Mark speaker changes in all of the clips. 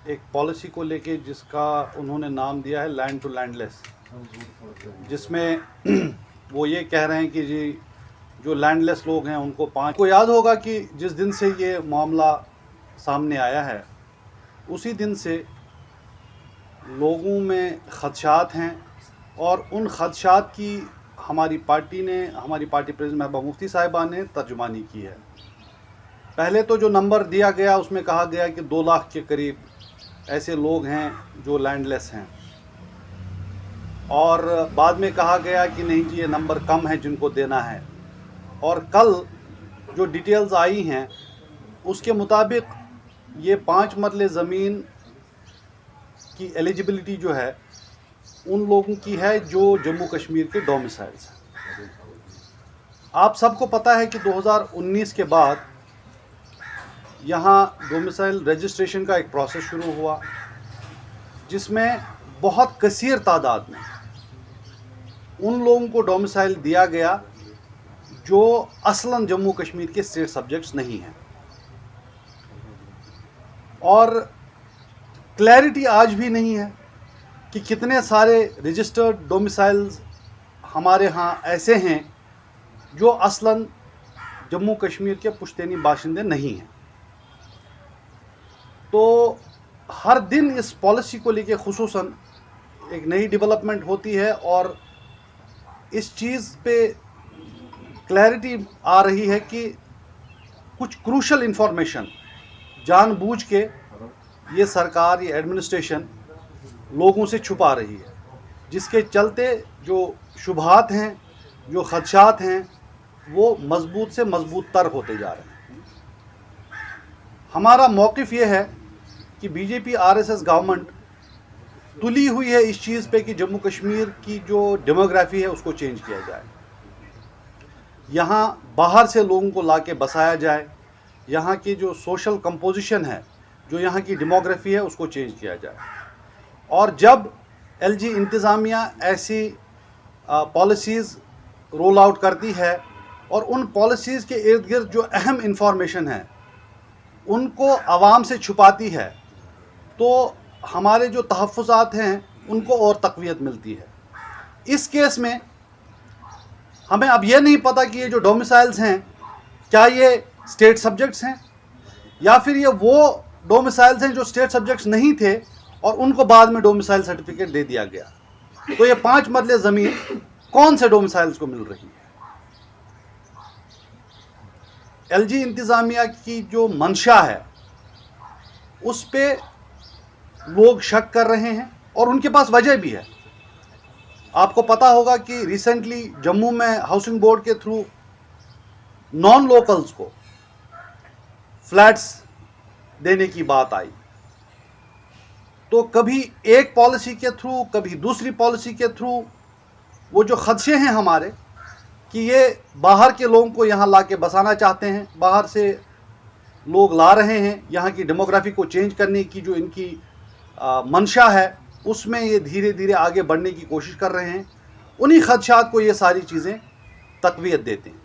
Speaker 1: एक पॉलिसी को लेके जिसका उन्होंने नाम दिया है लैंड टू लैंडलेस, जिसमें वो ये कह रहे हैं कि जी जो लैंडलेस लोग हैं उनको 5 को याद होगा कि जिस दिन से ये मामला सामने आया है उसी दिन से लोगों में खदशात हैं और उन खदशात की हमारी पार्टी प्रेसिडेंट महबूबा मुफ्ती साहिबा ने तर्जुमानी की है। पहले तो जो नंबर दिया गया उसमें कहा गया कि 2 लाख के करीब ऐसे लोग हैं जो लैंडलेस हैं, और बाद में कहा गया कि नहीं जी ये नंबर कम है जिनको देना है। और कल जो डिटेल्स आई हैं उसके मुताबिक ये 5 मरले ज़मीन की एलिजिबिलिटी जो है उन लोगों की है जो जम्मू कश्मीर के डोमिसाइल्स हैं। आप सबको पता है कि 2019 के बाद यहाँ डोमिसाइल रजिस्ट्रेशन का एक प्रोसेस शुरू हुआ जिसमें बहुत कसीर तादाद में उन लोगों को डोमिसाइल दिया गया जो असलन जम्मू कश्मीर के स्टेट सब्जेक्ट्स नहीं हैं। और क्लैरिटी आज भी नहीं है कि कितने सारे रजिस्टर्ड डोमिसाइल्स हमारे यहाँ ऐसे हैं जो असलन जम्मू कश्मीर के पुश्तैनी बाशिंदे नहीं हैं। तो हर दिन इस पॉलिसी को लेके खुसूसन एक नई डेवलपमेंट होती है और इस चीज़ पे क्लैरिटी आ रही है कि कुछ क्रूशल इंफॉर्मेशन जानबूझ के ये सरकार, ये एडमिनिस्ट्रेशन लोगों से छुपा रही है, जिसके चलते जो शुबहात हैं, जो खदशात हैं, वो मजबूत से मजबूत तर होते जा रहे हैं। हमारा मौक़िफ़ ये है कि बीजेपी आरएसएस गवर्नमेंट तुली हुई है इस चीज़ पे कि जम्मू कश्मीर की जो डेमोग्राफी है उसको चेंज किया जाए, यहाँ बाहर से लोगों को लाके बसाया जाए, यहाँ की जो सोशल कंपोजिशन है, जो यहाँ की डेमोग्राफी है उसको चेंज किया जाए। और जब एलजी इंतज़ामिया ऐसी पॉलिसीज़ रोल आउट करती है और उन पॉलिसीज़ के इर्द गिर्द जो अहम इंफॉर्मेशन है उनको आवाम से छुपाती है, तो हमारे जो तहफ़्फ़ुज़ात हैं उनको और तक़वियत मिलती है। इस केस में हमें अब ये नहीं पता कि ये जो डोमिसाइल्स हैं क्या ये स्टेट सब्जेक्ट्स हैं या फिर ये वो डोमिसाइल्स हैं जो स्टेट सब्जेक्ट्स नहीं थे और उनको बाद में डोमिसाइल सर्टिफिकेट दे दिया गया। तो ये 5 मरले ज़मीन कौन से डोमिसाइल्स को मिल रही है? एलजी इंतज़ामिया की जो मंशा है उस पे लोग शक कर रहे हैं और उनके पास वजह भी है। आपको पता होगा कि रिसेंटली जम्मू में हाउसिंग बोर्ड के थ्रू नॉन लोकल्स को फ्लैट्स देने की बात आई, तो कभी एक पॉलिसी के थ्रू, कभी दूसरी पॉलिसी के थ्रू वो जो खदशे हैं हमारे कि ये बाहर के लोगों को यहाँ लाके बसाना चाहते हैं, बाहर से लोग ला रहे हैं, यहाँ की डेमोग्राफी को चेंज करने की जो इनकी मंशा है उसमें ये धीरे धीरे आगे बढ़ने की कोशिश कर रहे हैं। उन्हीं खदशात को ये सारी चीज़ें तक़वियत देते हैं।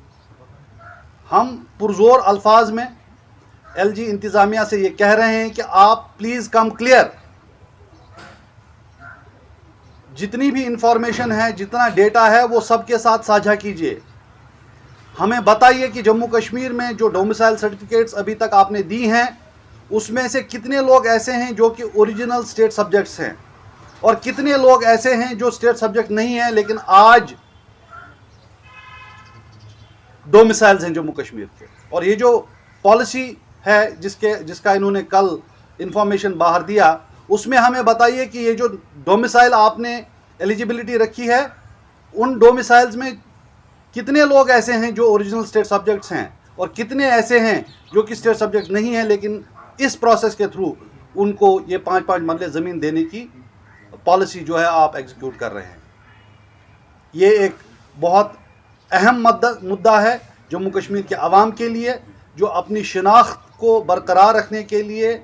Speaker 1: हम पुरज़ोर अल्फाज में एलजी इंतज़ामिया से ये कह रहे हैं कि आप प्लीज़ कम क्लियर, जितनी भी इंफॉर्मेशन है, जितना डेटा है वो सबके साथ साझा कीजिए। हमें बताइए कि जम्मू कश्मीर में जो डोमिसाइल सर्टिफिकेट्स अभी तक आपने दी हैं उसमें से कितने लोग ऐसे हैं जो कि ओरिजिनल स्टेट सब्जेक्ट्स हैं और कितने लोग ऐसे हैं जो स्टेट सब्जेक्ट नहीं हैं लेकिन आज डोमिसाइल्स हैं जम्मू कश्मीर के। और ये जो पॉलिसी है जिसका इन्होंने कल इंफॉर्मेशन बाहर दिया उसमें हमें बताइए कि ये जो डोमिसाइल आपने एलिजिबिलिटी रखी है उन डोमिसाइल्स में कितने लोग ऐसे हैं जो ओरिजिनल स्टेट सब्जेक्ट्स हैं और कितने ऐसे हैं जो कि स्टेट सब्जेक्ट नहीं हैं लेकिन इस प्रोसेस के थ्रू उनको ये 5-5 मरले ज़मीन देने की पॉलिसी जो है आप एग्जीक्यूट कर रहे हैं। ये एक बहुत अहम मुद्दा है जम्मू कश्मीर के अवाम के लिए, जो अपनी शिनाख्त को बरकरार रखने के लिए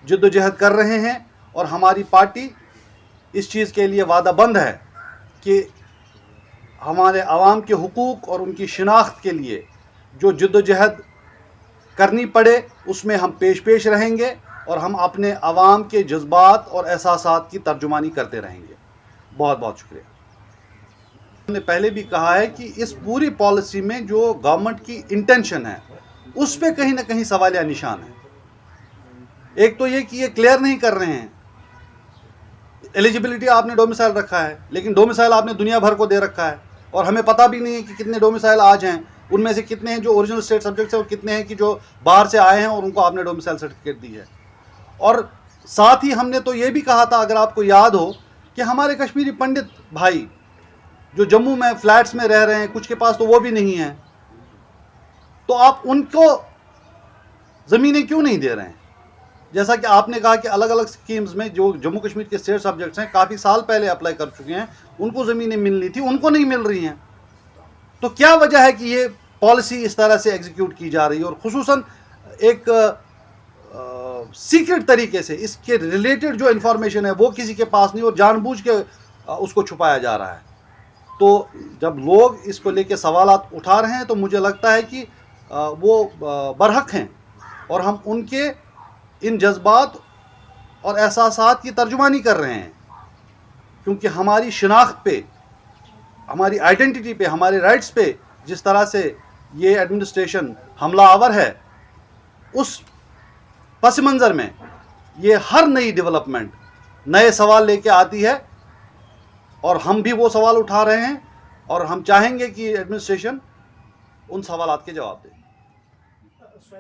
Speaker 1: जद्दोजहद कर रहे हैं। और हमारी पार्टी इस चीज़ के लिए वादाबंद है कि हमारे अवाम के हुकूक और उनकी शिनाख्त के लिए जो जद्दोजहद करनी पड़े उसमें हम पेश रहेंगे اور ہم اپنے عوام کے جذبات اور احساسات کی ترجمانی کرتے رہیں گے. بہت بہت شکریہ. ہم نے پہلے بھی کہا ہے کہ اس پوری پالیسی میں جو گورنمنٹ کی انٹینشن ہے اس پہ کہیں نہ کہیں سوالیہ نشان ہے. ایک تو یہ کہ یہ کلیئر نہیں کر رہے ہیں. ایلیجبلٹی آپ نے ڈومیسائل رکھا ہے لیکن ڈومیسائل آپ نے دنیا بھر کو دے رکھا ہے اور ہمیں پتہ بھی نہیں ہے کہ کتنے ڈومیسائل آج ہیں. ان میں سے کتنے ہیں جو اوریجنل اسٹیٹ سبجیکٹس ہیں اور کتنے ہیں کہ جو باہر سے آئے ہیں اور ان کو آپ نے ڈومیسائل سرٹیفکیٹ دی ہے. اور ساتھ ہی ہم نے تو یہ بھی کہا تھا, اگر آپ کو یاد ہو, کہ ہمارے کشمیری پنڈت بھائی جو جموں میں فلیٹس میں رہ رہے ہیں, کچھ کے پاس تو وہ بھی نہیں ہیں, تو آپ ان کو زمینیں کیوں نہیں دے رہے ہیں؟ جیسا کہ آپ نے کہا کہ الگ الگ سکیمز میں جو جموں کشمیر کے اسٹیٹ سبجیکٹس ہیں کافی سال پہلے اپلائی کر چکے ہیں, ان کو زمینیں ملنی تھی, ان کو نہیں مل رہی ہیں. تو کیا وجہ ہے کہ یہ پالیسی اس طرح سے ایگزیکیوٹ کی جا رہی ہے, اور خصوصاً ایک سیکرٹ طریقے سے اس کے ریلیٹڈ جو انفارمیشن ہے وہ کسی کے پاس نہیں, اور جان بوجھ کے اس کو چھپایا جا رہا ہے. تو جب لوگ اس کو لے کے سوالات اٹھا رہے ہیں تو مجھے لگتا ہے کہ وہ برحق ہیں, اور ہم ان کے ان جذبات اور احساسات کی ترجمانی کر رہے ہیں, کیونکہ ہماری شناخت پہ, ہماری آئیڈینٹی پہ, ہمارے رائٹس پہ جس طرح سے یہ ایڈمنسٹریشن حملہ آور ہے, اس پس منظر میں یہ ہر نئی ڈیولپمنٹ نئے سوال لے کے آتی ہے, اور ہم بھی وہ سوال اٹھا رہے ہیں, اور ہم چاہیں گے کہ ایڈمنسٹریشن ان سوالات کے جواب دے.